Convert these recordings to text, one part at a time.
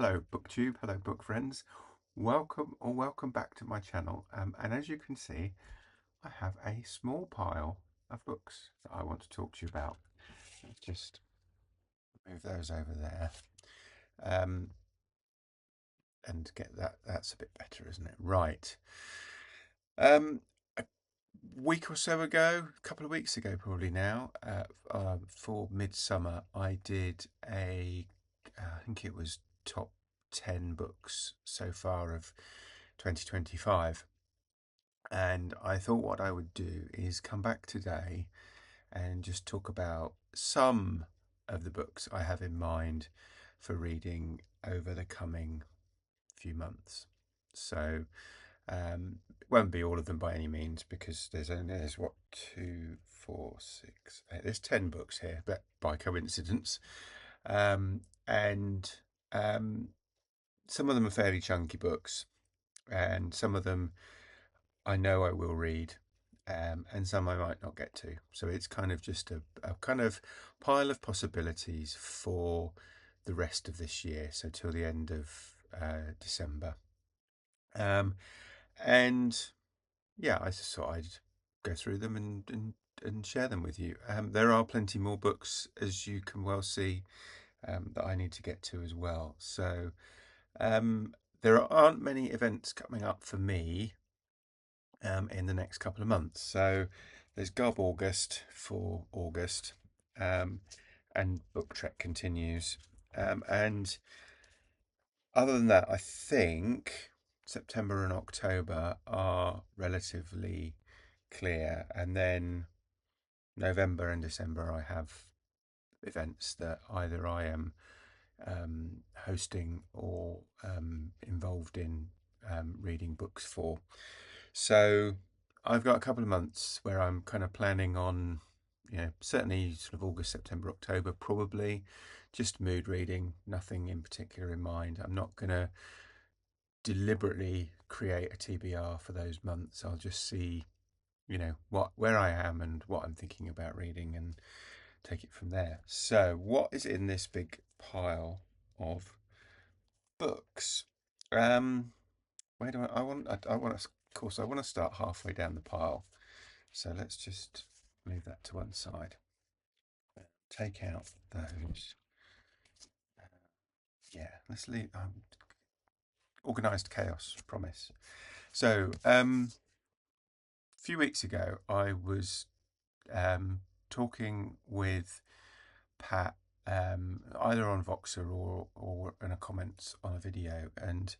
Hello BookTube, hello book friends. Welcome back to my channel. And as you can see, I have a small pile of books that I want to talk to you about. Let's just move those over there. And get that's a bit better, isn't it? Right. A week or so ago, a couple of weeks ago probably now, for Midsummer, I did I think it was top 10 books so far of 2025. And I thought what I would do is come back today and just talk about some of the books I have in mind for reading over the coming few months. So it won't be all of them by any means, because there's what, there's 10 books here, but by coincidence. And some of them are fairly chunky books, and some of them I know I will read, and some I might not get to. So it's kind of just a kind of pile of possibilities for the rest of this year, so till the end of December. And yeah, I just thought I'd go through them and share them with you. There are plenty more books, as you can well see, that I need to get to as well. So there aren't many events coming up for me in the next couple of months. So there's Gob August for August, and Book Trek continues. And other than that, I think September and October are relatively clear. And then November and December, I have events that either I am hosting or involved in reading books for. So I've got a couple of months where I'm kind of planning on, certainly sort of August, September, October, probably just mood reading, nothing in particular in mind. I'm not going to deliberately create a TBR for those months. I'll just see, where I am and what I'm thinking about reading, and take it from there. So what is in this big pile of books? Where do I want to, of course I want to start halfway down the pile. So let's just move that to one side. Take out those. Yeah, let's leave organized chaos, promise. So a few weeks ago I was talking with Pat, either on Voxer or in a comments on a video, and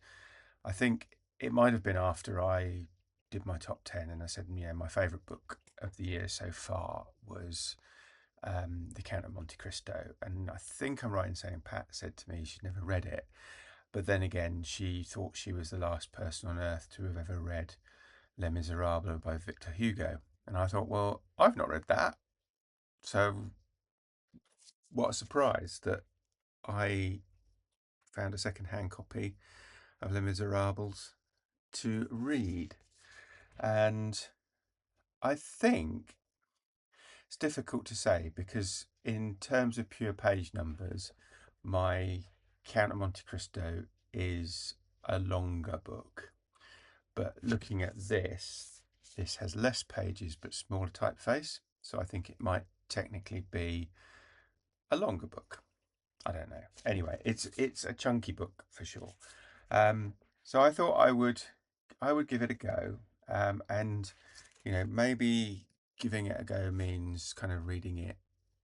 I think it might have been after I did my top 10, and I said, yeah, my favourite book of the year so far was The Count of Monte Cristo. And I think I'm right in saying Pat said to me she'd never read it, but then again she thought she was the last person on earth to have ever read Les Miserables by Victor Hugo. And I thought, well, I've not read that, so what a surprise that I found a second-hand copy of Les Miserables to read. And I think it's difficult to say, because in terms of pure page numbers, my Count of Monte Cristo is a longer book. But looking at this has less pages but smaller typeface, so I think it might technically be a longer book. I don't know. Anyway, it's a chunky book for sure. So I thought I would give it a go, and maybe giving it a go means kind of reading it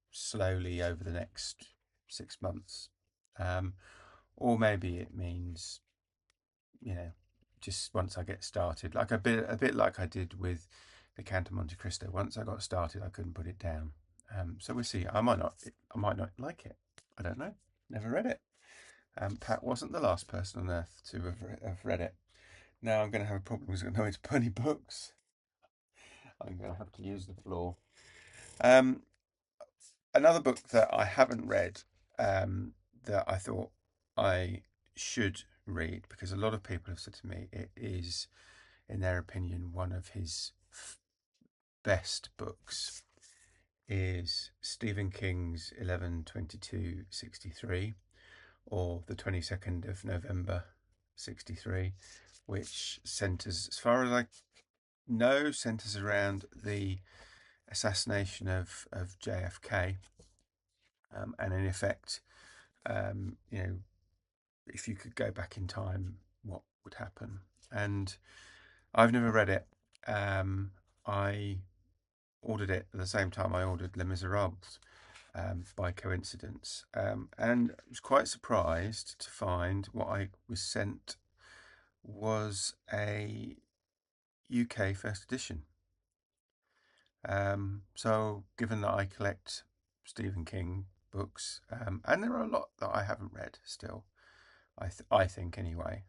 slowly over the next 6 months, or maybe it means just once I get started, like a bit like I did with the Count of Monte Cristo. Once I got started, I couldn't put it down. So we'll see. I might not like it. I don't know. Never read it. Pat wasn't the last person on earth to have read it. Now I'm going to have a problem because I know it's plenty books. I'm going to have to use the floor. Another book that I haven't read, that I thought I should read, because a lot of people have said to me it is, in their opinion, one of his best books, is Stephen King's 11/22/63, or the 22nd of November 63, which centres, as far as I know, centres around the assassination of JFK. And in effect, you know, if you could go back in time, what would happen? And I've never read it. I ordered it at the same time I ordered Les Miserables, by coincidence, and I was quite surprised to find what I was sent was a UK first edition. So, given that I collect Stephen King books, and there are a lot that I haven't read still, I think anyway.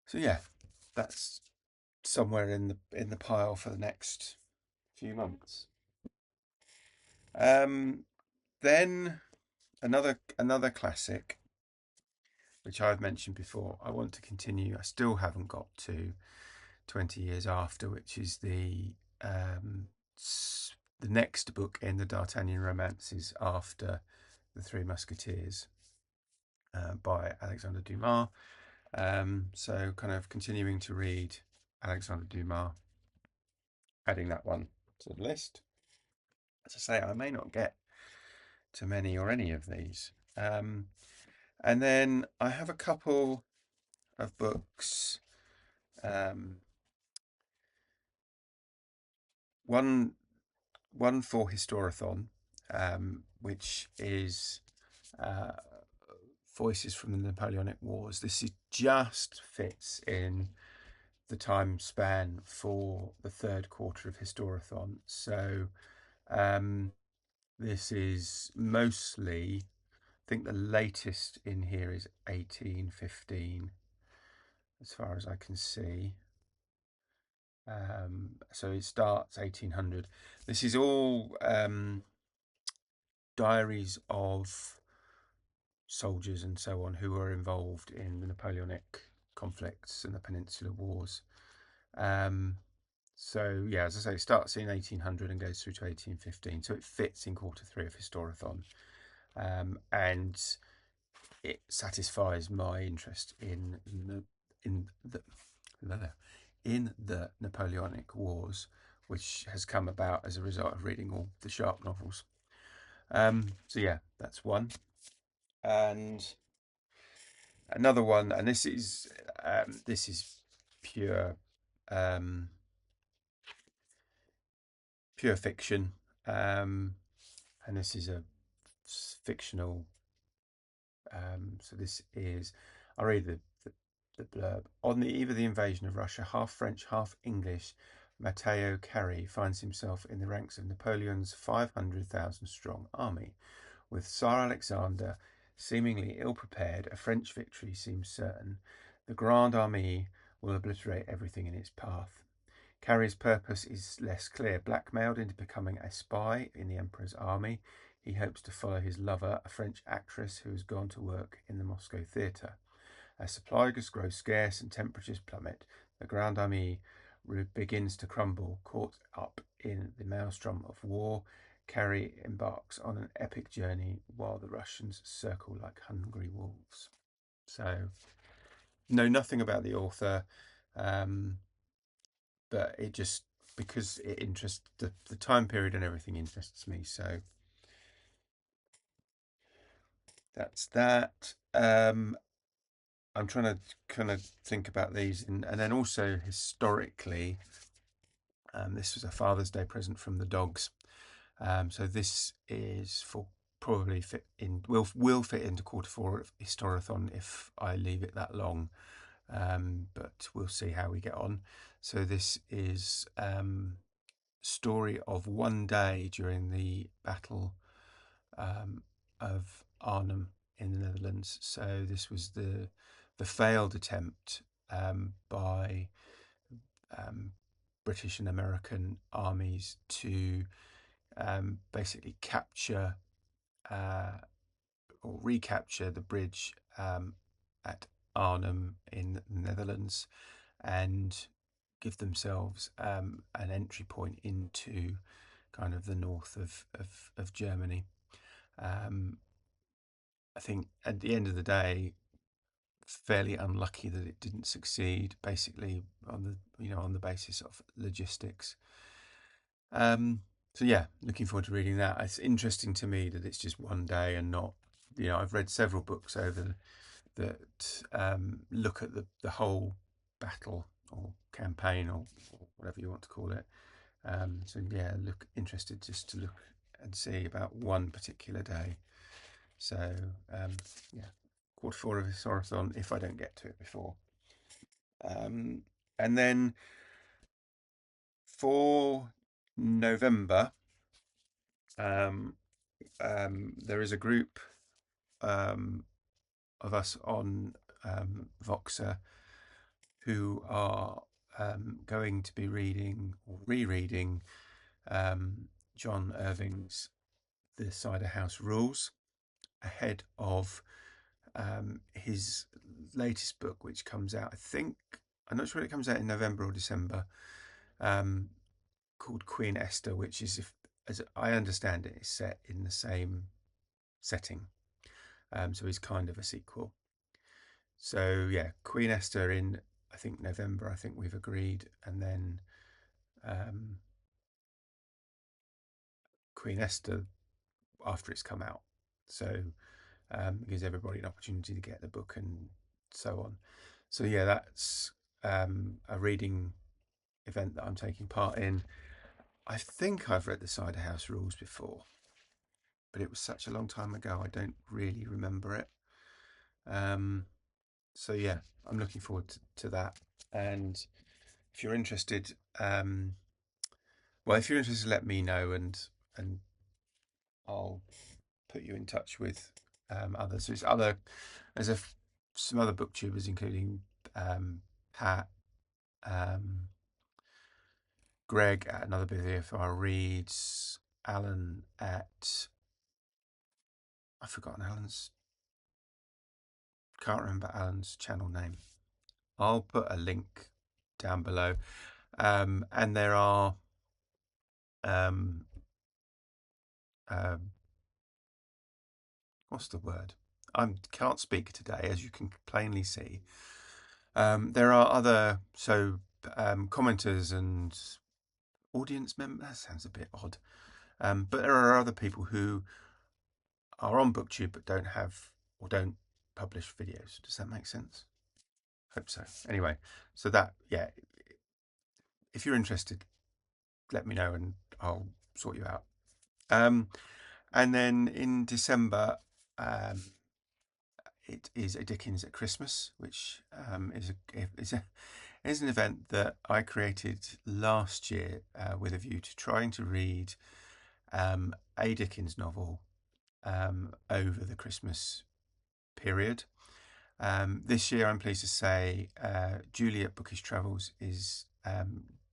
So yeah, that's somewhere in the pile for the next few months. Then another classic, which I've mentioned before. I want to continue. I still haven't got to 20 years after, which is um, the next book in the D'Artagnan romances after the Three Musketeers, by Alexander Dumas. So kind of continuing to read Alexander Dumas, adding that one to the list. As I say, I may not get to many or any of these. And then I have a couple of books. One for Historathon, which is uh, Voices from the Napoleonic Wars. This just fits in the time span for the third quarter of Historathon. So this is mostly, I think the latest in here is 1815, as far as I can see. So it starts 1800. This is all diaries of soldiers and so on who were involved in the Napoleonic conflicts and the Peninsular Wars. So yeah, as I say, it starts in 1800 and goes through to 1815. So it fits in quarter three of Historathon, and it satisfies my interest in the in the Napoleonic Wars, which has come about as a result of reading all the Sharp novels. So yeah, that's one. And another one, and this is pure pure fiction, and this is a fictional. So this is, I'll read the blurb. On the eve of the invasion of Russia, half French, half English, Matteo Carey finds himself in the ranks of Napoleon's 500,000 strong army. With Tsar Alexander seemingly ill prepared, a French victory seems certain. The Grande Armée will obliterate everything in its path. Carey's purpose is less clear. Blackmailed into becoming a spy in the Emperor's army, he hopes to follow his lover, a French actress who has gone to work in the Moscow theatre. As supplies grow scarce and temperatures plummet, the Grande Armée begins to crumble. Caught up in the maelstrom of war, Carey embarks on an epic journey while the Russians circle like hungry wolves. So, know nothing about the author, but it just, because it interests the time period and everything interests me. So that's that. I'm trying to kind of think about these, and then also historically, this was a Father's Day present from the dogs. So this is for probably fit in will fit into quarter four of Historathon if I leave it that long, but we'll see how we get on. So this is story of one day during the Battle of Arnhem in the Netherlands. So this was the failed attempt by British and American armies to basically capture or recapture the bridge at Arnhem in the Netherlands and give themselves an entry point into kind of the north of Germany. I think at the end of the day, fairly unlucky that it didn't succeed. Basically, on the basis of logistics. So yeah, looking forward to reading that. It's interesting to me that it's just one day and not. I've read several books over that look at the whole battle or campaign or whatever you want to call it. So yeah, look interested just to look and see about one particular day. So yeah, quarter four of this horathon if I don't get to it before. And then for November, there is a group of us on Voxer who are going to be reading or rereading John Irving's The Cider House Rules ahead of his latest book, which comes out, I think, I'm not sure if it comes out in November or December, called Queen Esther, which is, as I understand it, is set in the same setting. So it's kind of a sequel. So yeah, Queen Esther in, I think, November, I think we've agreed, and then Queen Esther after it's come out. So it gives everybody an opportunity to get the book and so on. So yeah, that's a reading event that I'm taking part in. I think I've read the Cider House Rules before, but it was such a long time ago, I don't really remember it. So yeah, I'm looking forward to that. And if you're interested, if you're interested, let me know, and I'll put you in touch with others. There's some other booktubers, including Pat, Greg at Another BFR Reads, Alan at, I've forgotten can't remember Alan's channel name. I'll put a link down below. And there are what's the word? I can't speak today, as you can plainly see. There are other commenters and audience members. That sounds a bit odd, but there are other people who are on BookTube but don't publish videos. Does that make sense? Hope so. Anyway, so that, yeah, if you're interested, let me know and I'll sort you out. And then in December, it is a Dickens at Christmas, which is an event that I created last year with a view to trying to read a Dickens novel over the Christmas period. This year, I'm pleased to say, Juliet Bookish Travels is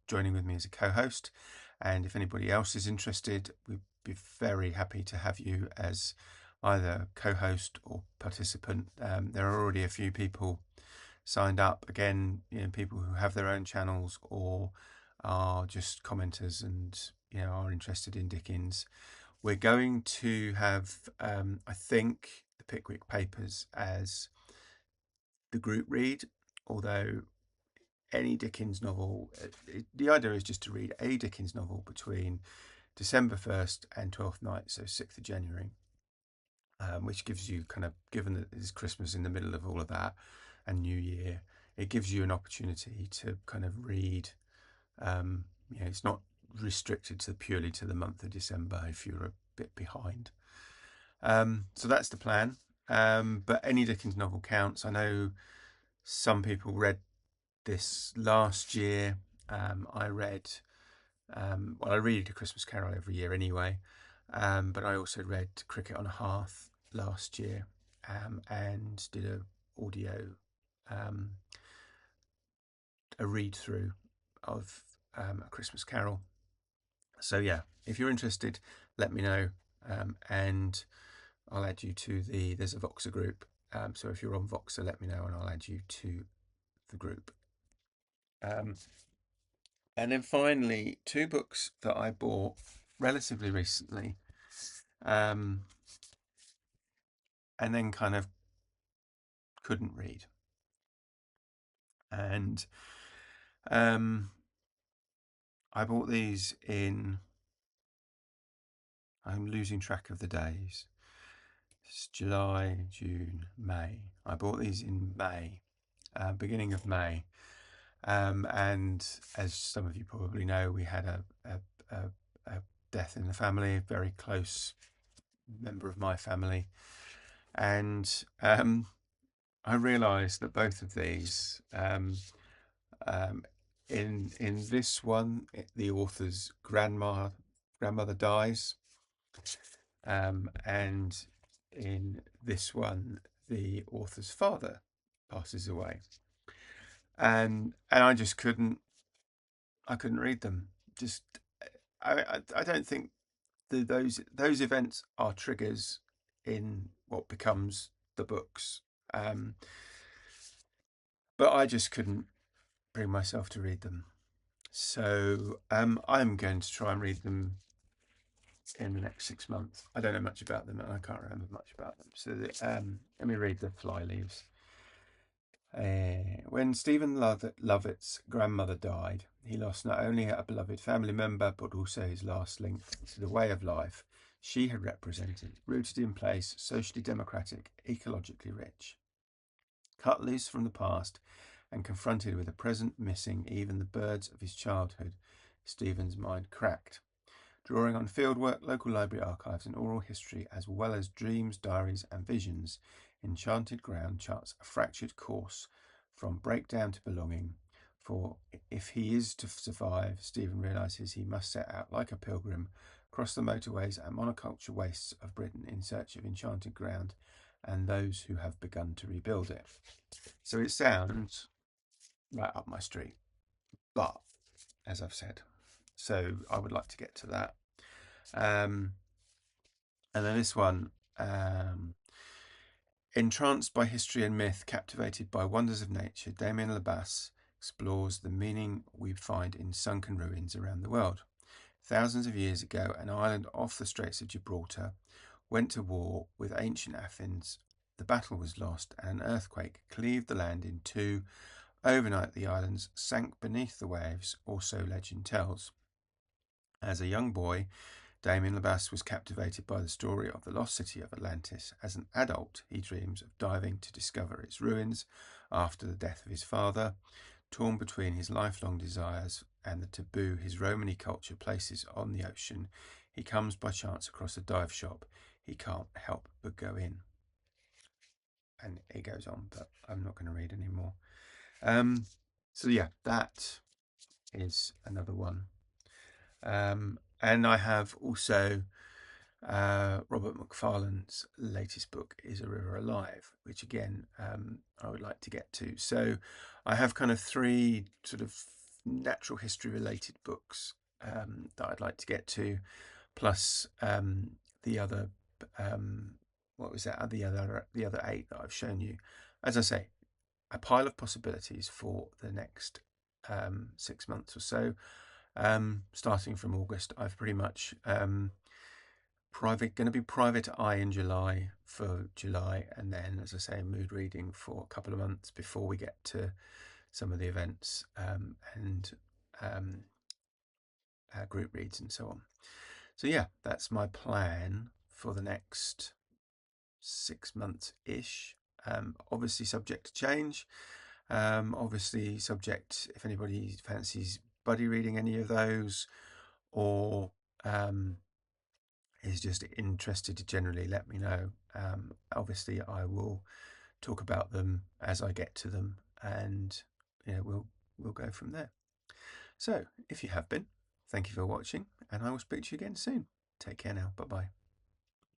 joining with me as a co-host, and if anybody else is interested, we'd be very happy to have you as either co-host or participant. There are already a few people signed up. Again, people who have their own channels or are just commenters and are interested in Dickens. We're going to have, I think, the Pickwick Papers as the group read, although any Dickens novel, the idea is just to read a Dickens novel between December 1st and 12th night, so 6th of January, which gives you given that it's Christmas in the middle of all of that and New Year, it gives you an opportunity to kind of read. It's not restricted to purely to the month of December if you're a bit behind. So that's the plan. But any Dickens novel counts. I know some people read this last year. I read, I read A Christmas Carol every year anyway, but I also read Cricket on a Hearth last year and did a read through of A Christmas Carol. So yeah, if you're interested, let me know, and I'll add you to there's a Voxer group. So if you're on Voxer, let me know and I'll add you to the group. And then finally, two books that I bought relatively recently. and then kind of couldn't read. And I bought these in, I'm losing track of the days. It's July, June, May. I bought these in May, beginning of May. And as some of you probably know, we had a death in the family, a very close member of my family. And I realised that both of these, in this one, the author's grandmother dies, and in this one, the author's father passes away, and I just couldn't read them. Just I don't think those events are triggers in what becomes the books, but I just couldn't bring myself to read them. So I'm going to try and read them in the next 6 months. I don't know much about them, and I can't remember much about them. So let me read the fly leaves. When Stephen Lovatt's grandmother died, he lost not only a beloved family member, but also his last link to the way of life she had represented, rooted in place, socially democratic, ecologically rich. Cut loose from the past and confronted with a present missing even the birds of his childhood, Stephen's mind cracked. Drawing on fieldwork, local library archives, and oral history, as well as dreams, diaries, and visions, Enchanted Ground charts a fractured course from breakdown to belonging. For if he is to survive, Stephen realises he must set out like a pilgrim, cross the motorways and monoculture wastes of Britain in search of enchanted ground and those who have begun to rebuild it. So it sounds right up my street, but as I've said, so I would like to get to that. And then this one, entranced by history and myth, captivated by wonders of nature, Damian Lovatt explores the meaning we find in sunken ruins around the world. Thousands of years ago, an island off the Straits of Gibraltar went to war with ancient Athens. The battle was lost, and an earthquake cleaved the land in two. Overnight, the islands sank beneath the waves, or so legend tells. As a young boy, Damian Lovatt was captivated by the story of the lost city of Atlantis. As an adult, he dreams of diving to discover its ruins after the death of his father. Torn between his lifelong desires and the taboo his Romany culture places on the ocean, he comes by chance across a dive shop. He can't help but go in. And it goes on, but I'm not going to read anymore. So yeah, that is another one. And I have also Robert Macfarlane's latest book, Is a River Alive, which again I would like to get to. So I have kind of 3 sort of natural history related books that I'd like to get to, plus the other what was that? The other 8 that I've shown you. As I say, a pile of possibilities for the next 6 months or so. Starting from August, I've pretty much going to be private eye in July for July, and then, as I say, mood reading for a couple of months before we get to some of the events and group reads and so on. So yeah, that's my plan for the next 6 months ish. Obviously subject to change. Obviously subject, if anybody fancies buddy reading any of those, or is just interested to generally, let me know. Obviously I will talk about them as I get to them, and we'll go from there. So if you have been, thank you for watching, and I will speak to you again soon. Take care now. Bye bye.